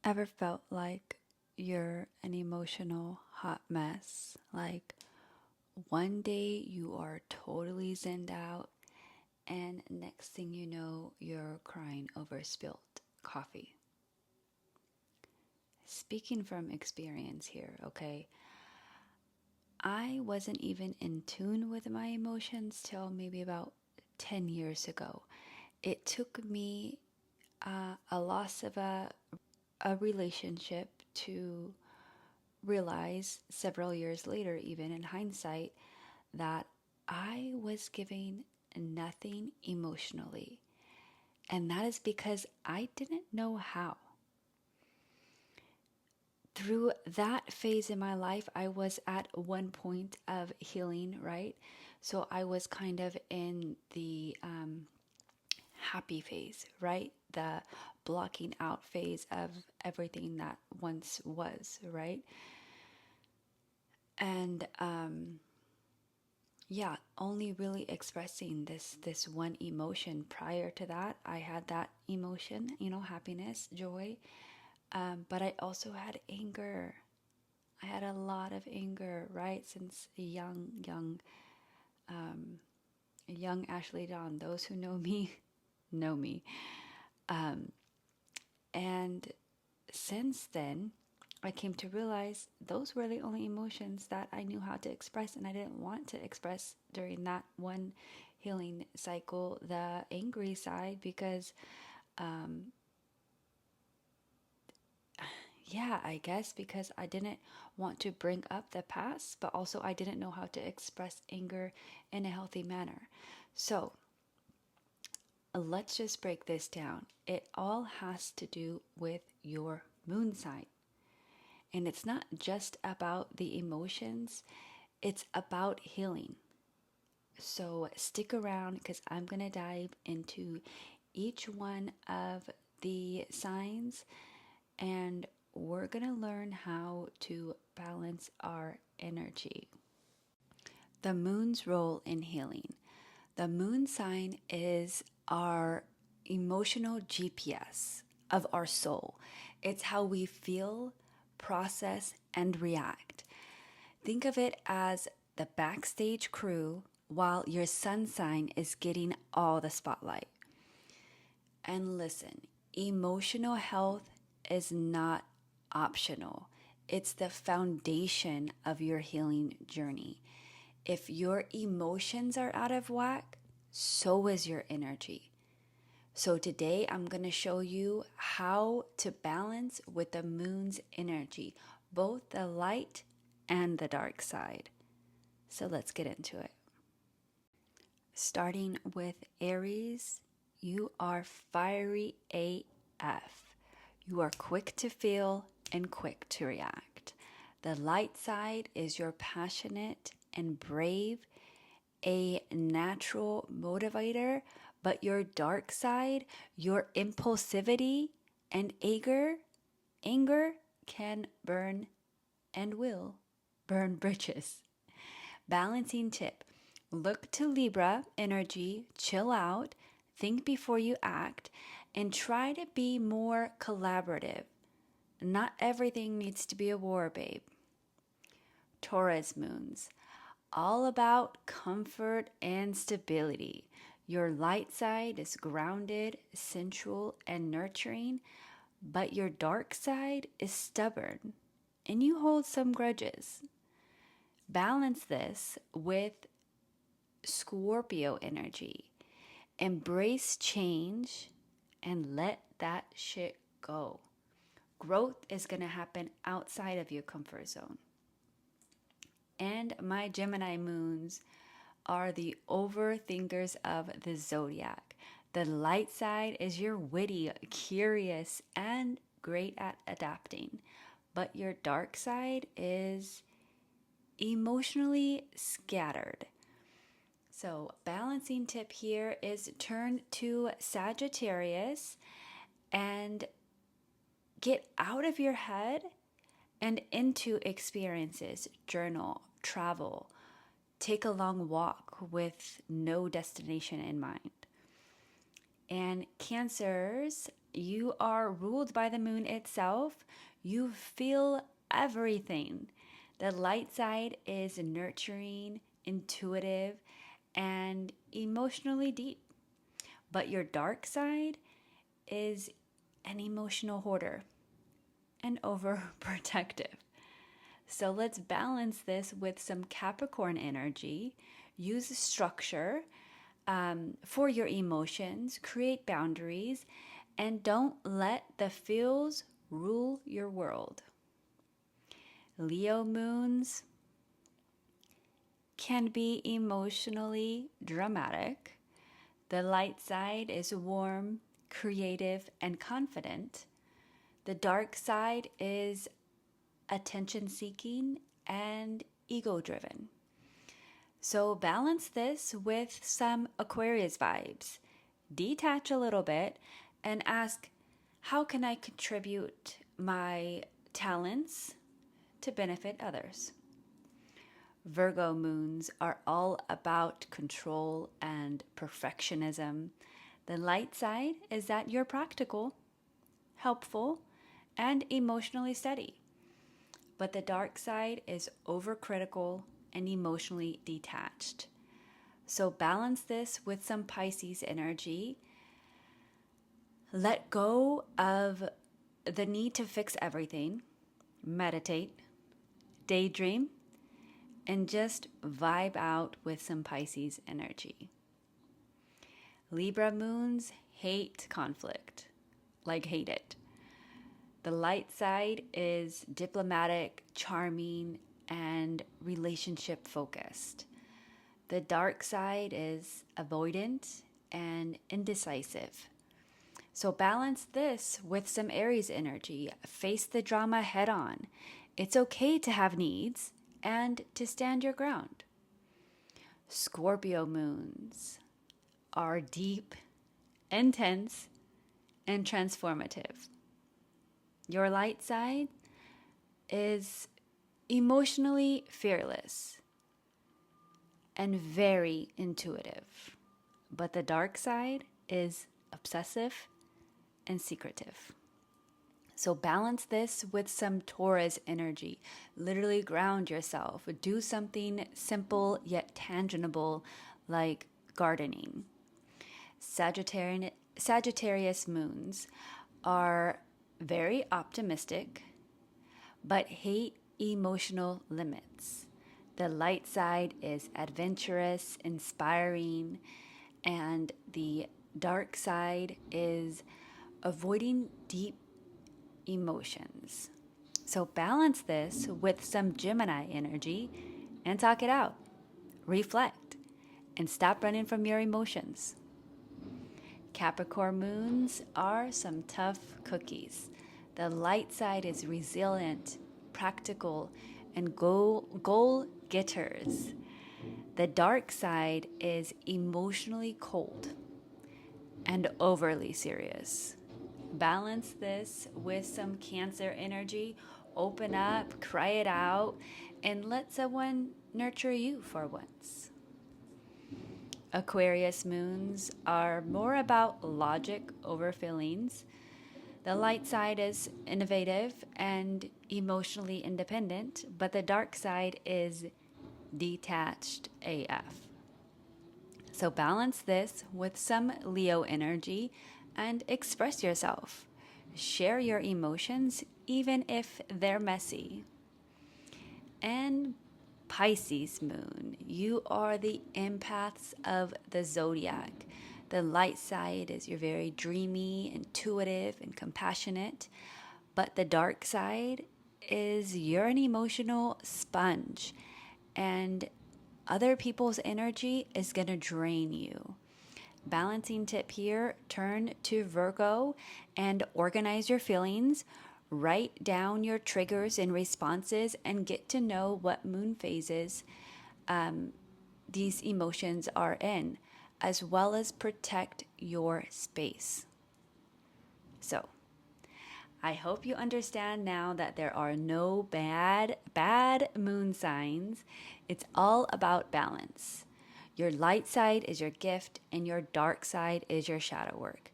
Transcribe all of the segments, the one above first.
Ever felt like you're an emotional hot mess? Like one day you are totally zenned out, and next thing you know, you're crying over spilt coffee. Speaking from experience here, okay? I wasn't even in tune with my emotions till maybe about 10 years ago. It took me a loss of a relationship to realize several years later, even in hindsight, that I was giving nothing emotionally. And that is because I didn't know how. Through that phase in my life, I was at one point of healing, right? So I was kind of in the happy phase, right? The blocking out phase of everything that once was, right? And yeah, only really expressing this one emotion. Prior to that, I had that emotion, happiness, joy, but I also had anger. I had a lot of anger, right? Since young Ashley Dawn. Those who know me know me. And since then, I came to realize those were the only emotions that I knew how to express, and I didn't want to express during that one healing cycle, the angry side, because, yeah, I guess because I didn't want to bring up the past, but also I didn't know how to express anger in a healthy manner. So, let's just break this down. It all has to do with your moon sign. And it's not just about the emotions, it's about healing. So stick around because I'm going to dive into each one of the signs and we're going to learn how to balance our energy. The moon's role in healing. The moon sign is our emotional GPS of our soul. It's how we feel, process, and react. Think of it as the backstage crew while your sun sign is getting all the spotlight. And listen, emotional health is not optional. It's the foundation of your healing journey. If your emotions are out of whack, so is your energy. So today I'm going to show you how to balance with the moon's energy, both the light and the dark side. So let's get into it. Starting with Aries, you are fiery AF. You are quick to feel and quick to react. The light side is your passionate and brave, a natural motivator, but your dark side, your impulsivity and anger can burn and will burn bridges. Balancing tip. Look to Libra energy, chill out, think before you act, and try to be more collaborative. Not everything needs to be a war, babe. Taurus moons. All about comfort and stability. Your light side is grounded, sensual, and nurturing, but your dark side is stubborn and you hold some grudges. Balance this with Scorpio energy. Embrace change and let that shit go. Growth is going to happen outside of your comfort zone. And my Gemini moons are the overthinkers of the zodiac. The light side is your witty, curious, and great at adapting. But your dark side is emotionally scattered. So, balancing tip here is turn to Sagittarius and get out of your head and into experiences, journal, travel, take a long walk with no destination in mind. And Cancers, you are ruled by the moon itself. You feel everything. The light side is nurturing, intuitive, and emotionally deep. But your dark side is an emotional hoarder and overprotective. So let's balance this with some Capricorn energy. Use structure for your emotions, create boundaries, and don't let the feels rule your world. Leo moons can be emotionally dramatic. The light side is warm, creative, and confident. The dark side is attention seeking and ego driven. So balance this with some Aquarius vibes. Detach a little bit and ask, how can I contribute my talents to benefit others? Virgo moons are all about control and perfectionism. The light side is that you're practical, helpful, and emotionally steady. But the dark side is overcritical and emotionally detached. So balance this with some Pisces energy. Let go of the need to fix everything. Meditate, daydream, and just vibe out with some Pisces energy. Libra moons hate conflict, like hate it. The light side is diplomatic, charming, and relationship focused. The dark side is avoidant and indecisive. So balance this with some Aries energy. Face the drama head on. It's okay to have needs and to stand your ground. Scorpio moons are deep, intense, and transformative. Your light side is emotionally fearless and very intuitive, but the dark side is obsessive and secretive. So balance this with some Taurus energy. Literally ground yourself. Do something simple yet tangible like gardening. Sagittarius moons are very optimistic but hate emotional limits. The light side is adventurous, inspiring, and the dark side is avoiding deep emotions. So balance this with some Gemini energy and talk it out. Reflect and stop running from your emotions. Capricorn moons are some tough cookies. The light side is resilient, practical, and goal getters. The dark side is emotionally cold and overly serious. Balance this with some Cancer energy. Open up, cry it out, and let someone nurture you for once. Aquarius moons are more about logic over feelings. The light side is innovative and emotionally independent, but the dark side is detached AF. So balance this with some Leo energy and express yourself. Share your emotions even if they're messy. And Pisces moon, you are the empaths of the Zodiac. The light side is you're very dreamy, intuitive, and compassionate. But the dark side is you're an emotional sponge. And other people's energy is going to drain you. Balancing tip here, turn to Virgo and organize your feelings. Write down your triggers and responses and get to know what moon phases these emotions are in, as well as protect your space. So, I hope you understand now that there are no bad moon signs. It's all about balance. Your light side is your gift and your dark side is your shadow work.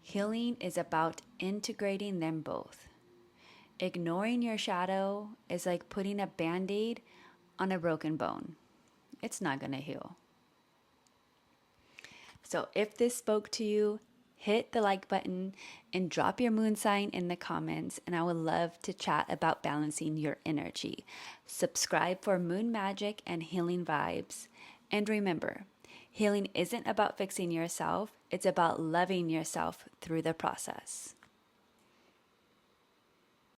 Healing is about integrating them both. Ignoring your shadow is like putting a band-aid on a broken bone. It's not going to heal. So if this spoke to you, hit the like button and drop your moon sign in the comments, and I would love to chat about balancing your energy. Subscribe for moon magic and healing vibes. And remember, healing isn't about fixing yourself, it's about loving yourself through the process.